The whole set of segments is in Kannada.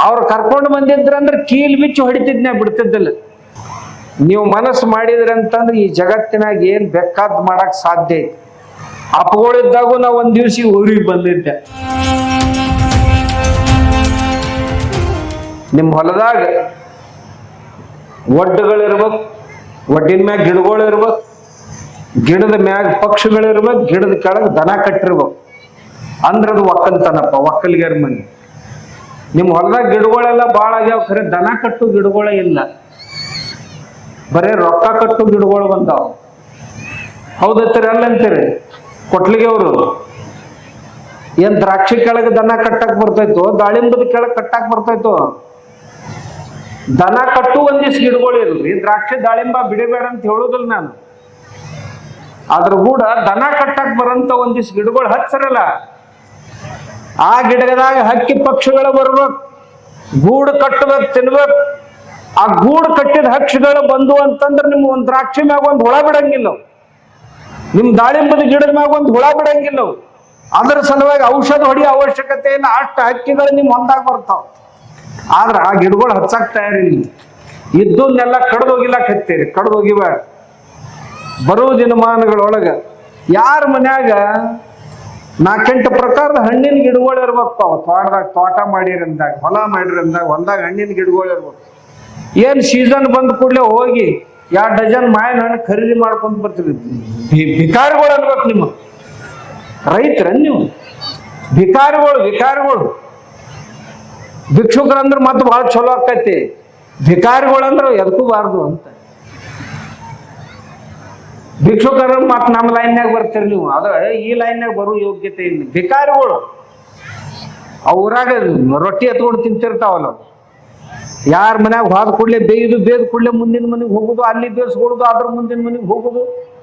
ಅವ್ರು ಕರ್ಕೊಂಡು ಬಂದಿದ್ರಂದ್ರೆ ಕೀಲ್ ಬಿಚ್ಚು ಹೊಡಿತಿದ್ನ ಬಿಡ್ತಿದ್ದಿಲ್ಲ. ನೀವು ಮನಸ್ಸು ಮಾಡಿದ್ರಿ ಅಂತಂದ್ರೆ ಈ ಜಗತ್ತಿನಾಗ ಏನ್ ಬೇಕಾದ್ ಮಾಡಕ್ ಸಾಧ್ಯ ಐತಿ. ಅಪ್ಪಗಳಿದ್ದಾಗೂ ನಾ ಒಂದ್ ದಿವ್ಸ ಊರಿಗೆ ಬಂದಿದ್ದೆ. ನಿಮ್ ಹೊಲದಾಗ ಒಡ್ಡುಗಳಿರ್ಬೇಕು, ಒಡ್ಡಿನ ಮ್ಯಾಗ ಗಿಡಗಳಿರ್ಬೇಕು, ಗಿಡದ ಮ್ಯಾಗ ಪಕ್ಷಿಗಳಿರ್ಬೇಕು, ಗಿಡದ ಕೆಳಗೆ ದನ ಕಟ್ಟಿರ್ಬೇಕು. ಅಂದ್ರೆ ಅದು ಒಕ್ಕಲ್ತನಪ್ಪ, ಒಕ್ಕಲಿಗರ ಮನೆ. ನಿಮ್ ಹೊಲದಾಗ ಗಿಡಗಳೆಲ್ಲ ಬಾಳ ಆಗ್ಯಾವ, ಖರೆ ದನ ಕಟ್ಟು ಗಿಡಗಳೇ ಇಲ್ಲ, ಬರೇ ರೊಕ್ಕ ಕಟ್ಟು ಗಿಡಗಳು ಬಂದಾವ. ಹೌದತ್ತೀರಿ ಅಲ್ಲಂತೀರಿ? ಕೊಟ್ಲಿಗೆ ಅವರು ಏನ್ ದ್ರಾಕ್ಷಿ ಕೆಳಗೆ ದನ ಕಟ್ಟಕ್ ಬರ್ತೈತೋ, ದಾಳಿಂಬದ ಕೆಳಗೆ ಕಟ್ಟಕ್ ಬರ್ತೈತೋ? ದನ ಕಟ್ಟು ಒಂದಿವ್ಸ ಗಿಡಗಳು ಇಲ್ರಿ. ದ್ರಾಕ್ಷಿ ದಾಳಿಂಬ ಬಿಡಬೇಡ ಅಂತ ಹೇಳುದಿಲ್ಲ ನಾನು, ಆದ್ರ ಕೂಡ ದನ ಕಟ್ಟಕ್ ಬರಂತ ಒಂದಿವ್ಸ ಗಿಡಗಳು ಹಚ್ಚರಲ್ಲ, ಆ ಗಿಡದಾಗ ಹಕ್ಕಿ ಪಕ್ಷಿಗಳು ಬರ್ಬೇಕು, ಗೂಡು ಕಟ್ಟಬೇಕು, ತಿನ್ಬೇಕು. ಆ ಗೂಡು ಕಟ್ಟಿದ ಹಕ್ಷಿಗಳು ಬಂದು ಅಂತಂದ್ರೆ ನಿಮ್ ಒಂದ್ ದ್ರಾಕ್ಷಿ ಮ್ಯಾಗ ಒಂದ್ ಹುಳ ಬಿಡಂಗಿಲ್ಲ, ನಿಮ್ ದಾಳಿಂಬದ ಗಿಡದ ಮ್ಯಾಗ ಒಂದ್ ಹುಳ ಬಿಡಂಗಿಲ್ಲ. ಅದ್ರ ಸಲುವಾಗಿ ಔಷಧ ಹೊಡಿಯೋ ಅವಶ್ಯಕತೆ ಇಲ್ಲ, ಅಷ್ಟು ಹಕ್ಕಿಗಳು ನಿಮ್ ಹೊಂದಾಗ ಬರ್ತಾವ. ಆದ್ರ ಆ ಗಿಡಗಳು ಹಚ್ಚಕ್ ತಯಾರಿಲ್ಲ. ಇದ್ದನ್ನೆಲ್ಲ ಕಡ್ದು ಹೋಗಿಲಾಕ್ ಹತ್ತೀರಿ. ಕಡ್ದು ಹೋಗಿವ ಬರೋ ದಿನಮಾನಗಳೊಳಗ ಯಾರ ಮನ್ಯಾಗ 4-8 ಪ್ರಕಾರದ ಹಣ್ಣಿನ ಗಿಡಗಳು ಇರ್ಬೇಕು. ತೋಟದಾಗ ತೋಟ ಮಾಡಿರಂದಾಗ, ಹೊಲ ಮಾಡಿರಂದಾಗ, ಹೊಲದಾಗ ಹಣ್ಣಿನ ಗಿಡಗಳು ಇರ್ಬೇಕು. ಏನ್ ಸೀಸನ್ ಬಂದ ಕೂಡಲೇ ಹೋಗಿ 2 ಡಜನ್ ಮಾವಿನ ಹಣ್ಣು ಖರೀದಿ ಮಾಡ್ಕೊಂಡ್ ಬರ್ತೀರಿ. ಭಿಕಾರಿಗಳು ಅನ್ಬೇಕು ನಿಮ್ಮ ರೈತರ ನೀವು. ವಿಕಾರಿಗಳು ಭಿಕ್ಷುಕರಂದ್ರೆ ಮತ್ತೆ ಬಹಳ ಚಲೋ ಆಕೈತಿ. ಭಿಕಾರಿಗಳಂದ್ರೆ ಎದಕ್ಕೂ ಬಾರ್ದು ಅಂತ. ಭಿಕ್ಷುಕರ ಮತ್ ನಮ್ಮ ಲೈನ್ಯಾಗ ಬರ್ತೀರಿ ನೀವು, ಅದ ಈ ಲೈನ್ಯಾಗ ಬರೋ ಯೋಗ್ಯತೆ ಇಲ್ಲ. ಭಿಕಾರಿಗಳು ಅವ್ರಾಗ ರೊಟ್ಟಿ ಎತ್ಕೊಂಡು ತಿಂತಿರ್ತಾವಲ್ಲ, ಯಾರ ಮನ್ಯಾಗ ಹೋದ ಕೂಡಲೇ ಬೇಯ್ದು ಕೂಡಲೇ ಮುಂದಿನ ಮನೆಗೆ ಹೋಗುದು, ಅಲ್ಲಿ ಬೇಯಿಸ್ಕೊಡುದು, ಅದ್ರ ಮುಂದಿನ ಮನೆಗೆ ಹೋಗುದು,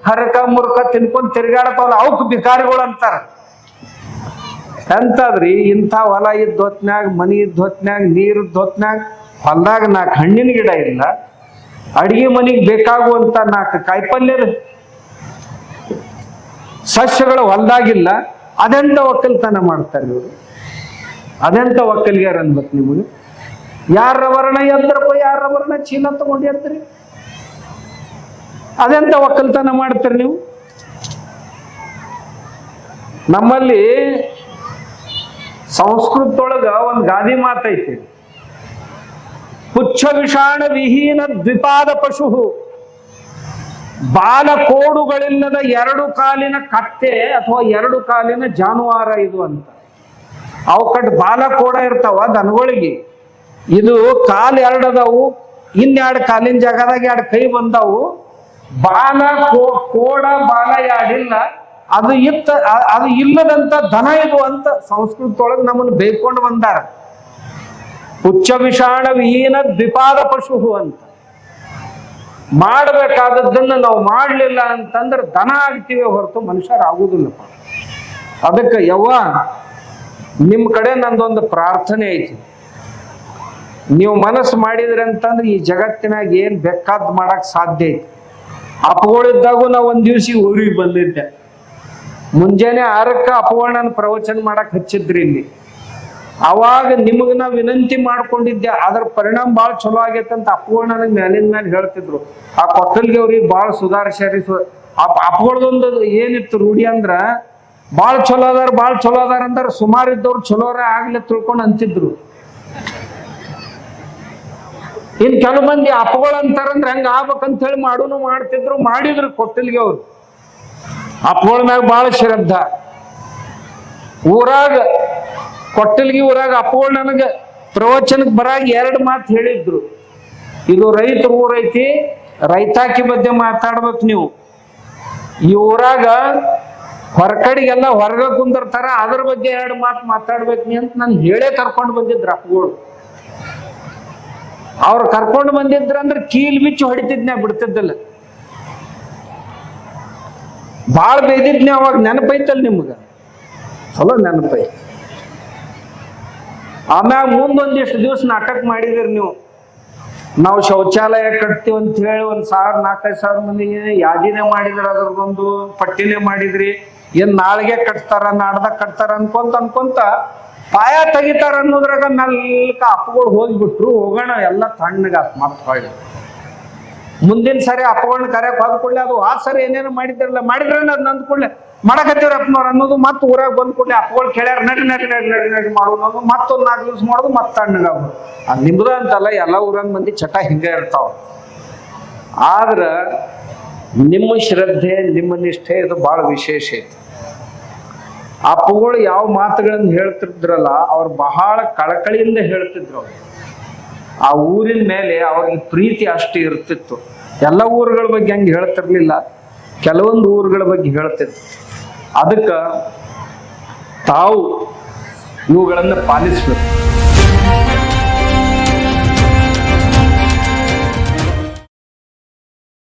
ಹರಕ ಮುರ್ಕ ತಿನ್ಕೊಂಡ್ ತಿರ್ಗಾಡತಾವಲ್ಲ, ಅವಕ್ ಭಿಕಾರಿಗಳು ಅಂತಾರ. ಎಂತದ್ರಿ, ಇಂಥ ಹೊಲ ಇದ್ದ ಹೊತ್ನ್ಯಾಗ, ಮನಿ ಇದ್ದ ಹೊತ್ನ್ಯಾಗ, ನೀರ್ ಇದ್ದ ಹೊತ್ನ್ಯಾಗ, ಹೊಲದಾಗ 4 ಹಣ್ಣಿನ ಗಿಡ ಇಲ್ಲ, ಅಡಿಗೆ ಮನಿಗೆ ಬೇಕಾಗುವಂತ 4 ಕಾಯಿಪಲ್ಯದ ಸಸ್ಯಗಳು ಹೊಲದಾಗಿಲ್ಲ. ಅದೆಂತ ಒಕ್ಕಲ್ತನ ಮಾಡ್ತಾರೆ ಇವರು? ಅದೆಂತ ಒಕ್ಕಲಿಗಾರ ಅನ್ಬೇಕು ನಿಮಗೆ? ಯಾರ ವರ್ಣ ಎದ್ರಪ್ಪ, ಯಾರ ವರ್ಣ ಚೀಲ ತಗೊಂಡಿರ್ತೀರಿ? ಅದೆಂತ ಒಕ್ಕಲ್ತನ ಮಾಡ್ತೀರಿ ನೀವು? ನಮ್ಮಲ್ಲಿ ಸಂಸ್ಕೃತದೊಳಗ ಒಂದು ಗಾದಿ ಮಾತೈತಿ, ಪುಚ್ಛ ವಿಷಾಣ ವಿಹೀನ ದ್ವಿಪಾದ ಪಶು, ಬಾಲಕೋಡುಗಳಿಲ್ಲದ 2 ಕಾಲಿನ ಕತ್ತೆ ಅಥವಾ 2 ಕಾಲಿನ ಜಾನುವಾರ ಇದು ಅಂತ. ಅವು ಕಟ್ ಬಾಲಕೋಡ ಇರ್ತಾವ ದನಗಳಿಗೆ, ಇದು ಕಾಲು 2 ಅದಾವು, 2 ಕಾಲಿನ ಜಾಗದಾಗ 2 ಕೈ ಬಂದಾವು. ಕೋಡ ಬಾಲ 2 ಇಲ್ಲ, ಅದು ಇಲ್ಲದಂತ ದನ ಇದು ಅಂತ ಸಂಸ್ಕೃತೊಳಗೆ ನಮ್ಮನ್ನು ಬೇಯ್ಕೊಂಡು ಬಂದಾರ. ಉಚ್ಚ ವಿಷಾಣ ವಿಹೀನ ದ್ವಿಪಾದ ಪಶು ಅಂತ. ಮಾಡಬೇಕಾದದ್ದನ್ನ ನಾವು ಮಾಡ್ಲಿಲ್ಲ ಅಂತಂದ್ರೆ ದನ ಆಗ್ತೀವಿ ಹೊರತು ಮನುಷ್ಯರಾಗುವುದಿಲ್ಲಪ್ಪ. ಅದಕ್ಕೆ ಯವ್ವ, ನಿಮ್ ಕಡೆ ನಂದೊಂದು ಪ್ರಾರ್ಥನೆ ಐತಿ. ನೀವು ಮನಸ್ಸು ಮಾಡಿದ್ರಿ ಅಂತಂದ್ರೆ ಈ ಜಗತ್ತಿನಾಗ ಏನ್ ಬೇಕಾದ್ ಮಾಡಕ್ ಸಾಧ್ಯ ಐತಿ. ಅಪ್ಪಗಳಿದ್ದಾಗೂ ನಾ ಒಂದ್ ದಿವ್ಸ ಊರಿಗೆ ಬಂದಿದ್ದೆ. ಮುಂಜಾನೆ 6ಕ್ಕೆ ಅಪವರ್ಣನ ಪ್ರವಚನ ಮಾಡಕ್ ಹಚ್ಚಿದ್ರಿ ಇಲ್ಲಿ. ಅವಾಗ ನಿಮಗ್ ನಾ ವಿನಂತಿ ಮಾಡ್ಕೊಂಡಿದ್ದೆ, ಅದ್ರ ಪರಿಣಾಮ ಬಾಳ ಚಲೋ ಆಗೈತಂತ ಅಪವರ್ಣನ ಮೇಲಿನ ಮೇಲೆ ಹೇಳ್ತಿದ್ರು. ಆ ಕೊಕ್ಕಲ್ಗೆ ಅವ್ರಿಗೆ ಬಾಳ ಸುಧಾರಿಸ್ಯಾರಿ. ಅಪಗಳದೊಂದು ಏನಿತ್ತು ರೂಢಿ ಅಂದ್ರ, ಬಾಳ ಚಲೋ ಅದಾರ ಅಂದ್ರ ಸುಮಾರು ಇದ್ದವ್ರು ಚಲೋರ ಆಗ್ಲಿ ತಿಳ್ಕೊಂಡು ಅಂತಿದ್ರು. ಇನ್ ಕೆಲವು ಮಂದಿ ಅಪಗಳು ಅಂತಾರಂದ್ರೆ ಹಂಗ ಆಗ್ಬೇಕಂತ ಹೇಳಿ ಮಾಡ್ತಿದ್ರು, ಮಾಡಿದ್ರು. ಕೊಟ್ಟಲ್ಗೆ ಅವ್ರು ಅಪ್ಪಗಳ ಮ್ಯಾಗ ಬಾಳ ಶ್ರದ್ಧಾ. ಕೊಟ್ಟಲ್ಗಿ ಊರಾಗ ಅಪ್ಪಗಳು ನನಗೆ ಪ್ರವಚನಕ್ಕೆ ಬರಾಗ 2 ಮಾತು ಹೇಳಿದ್ರು. ಇದು ರೈತರ ಊರೈತಿ, ರೈತಾಕಿ ಬಗ್ಗೆ ಮಾತಾಡ್ಬೇಕು ನೀವು. ಈ ಊರಾಗ ಹೊರಕಡೆಗೆಲ್ಲ ಹೊರಗ ಕುಂದಿರ್ತಾರ, ಅದ್ರ ಬಗ್ಗೆ 2 ಮಾತು ಮಾತಾಡ್ಬೇಕು ನೀ ಅಂತ ನಾನು ಹೇಳೇ ಕರ್ಕೊಂಡು ಬಂದಿದ್ರು ಅಪ್ಪಗಳು. ಅವ್ರು ಕರ್ಕೊಂಡು ಬಂದಿದ್ರಂದ್ರೆ ಕೀಲ್ ಬಿಚ್ಚು ಹೊಡಿತಿದ್ನ, ಬಿಡ್ತಿದ್ದಿಲ್ಲ. ಬಾಳ ಬೇದಿದ್ನಿ ಅವಾಗ. ನೆನಪೈತಲ್ ನಿಮ್ಗ? ಚಲೋ ನೆನಪೈ. ಆಮ್ಯಾಗ ಮುಂದೊಂದಿಷ್ಟು ದಿವಸ ನಾಟಕ ಮಾಡಿದಿರಿ ನೀವು. ನಾವು ಶೌಚಾಲಯ ಕಟ್ತೀವಿ ಅಂತ ಹೇಳಿ 1,000-4,000 ಮಂದಿಗೆ ಯಾದಿನೇ ಮಾಡಿದ್ರಿ, ಅದ್ರದೊಂದು ಪಟ್ಟಿನೇ ಮಾಡಿದ್ರಿ. ಏನ್ ನಾಳೆಗೆ ಕಟ್ತಾರ, ನಾಡ್ದಾಗ ಕಟ್ತಾರ ಅನ್ಕೊಂತ ಪಾಯ ತೆಗಿತಾರ ಅನ್ನೋದ್ರಾಗ ಮೆಲ್ಕ ಅಪ್ಪಗಳು ಹೋಗ್ಬಿಟ್ರು. ಹೋಗೋಣ ಎಲ್ಲ ತಣ್ಣಗಾತ್ ಮತ್ ಹೊಳ್ಳಿ. ಮುಂದಿನ ಸರಿ ಅಪ್ಪಗಳನ್ನ ಕರೆಯಕ್ ಹೋದ ಕೂಡಲೇ ಅದು ಆ ಸರಿ ಏನೇನು ಮಾಡಿದ್ರಲ್ಲ ಮಾಡಿದ್ರೆ ಅದ್ ನಂದ್ ಕೂಡಲೇ ಮಾಡಕತ್ತೀವ್ರ ಅಪ್ಪನವ್ರು ಅನ್ನೋದು. ಮತ್ ಊರಾಗ ಬಂದ್ ಕೂಡಲೇ ಅಪ್ಪಗಳು ಕೇಳ್ಯಾರ ನಡಿ ನಡಿ ನಡಿ ನಡಿ ನಡಿ ಮಾಡೋದು ಅನ್ನೋದು. ಮತ್ತೊಂದ್ 4 ದಿವ್ಸ ಮಾಡೋದು ಮತ್ ತಣ್ಣಗಾಗೋದು. ಅದ್ ನಿಮ್ದ ಅಂತಲ್ಲ, ಎಲ್ಲ ಊರಾಗ ಮಂದಿ ಚಟ ಹಿಂಗೆ ಇರ್ತಾವ. ಆದ್ರ ನಿಮ್ಮ ಶ್ರದ್ಧೆ ನಿಮ್ಮ ನಿಷ್ಠೆ ಇದು ಬಹಳ ವಿಶೇಷ ಐತಿ. ಅಪ್ಪಗಳು ಯಾವ ಮಾತುಗಳನ್ನ ಹೇಳ್ತಿದ್ರಲ್ಲ ಅವ್ರು ಬಹಳ ಕಳಕಳಿಯಿಂದ ಹೇಳ್ತಿದ್ರು. ಆ ಊರಿನ ಮೇಲೆ ಅವ್ರಿಗೆ ಪ್ರೀತಿ ಅಷ್ಟು ಇರ್ತಿತ್ತು. ಎಲ್ಲ ಊರುಗಳ ಬಗ್ಗೆ ಹಂಗೆ ಹೇಳ್ತಿರ್ಲಿಲ್ಲ, ಕೆಲವೊಂದು ಊರುಗಳ ಬಗ್ಗೆ ಹೇಳ್ತಿದ್ರು. ಅದಕ್ಕ ತಾವು ಇವುಗಳನ್ನ ಪಾಲಿಸ್ಬೇಕು.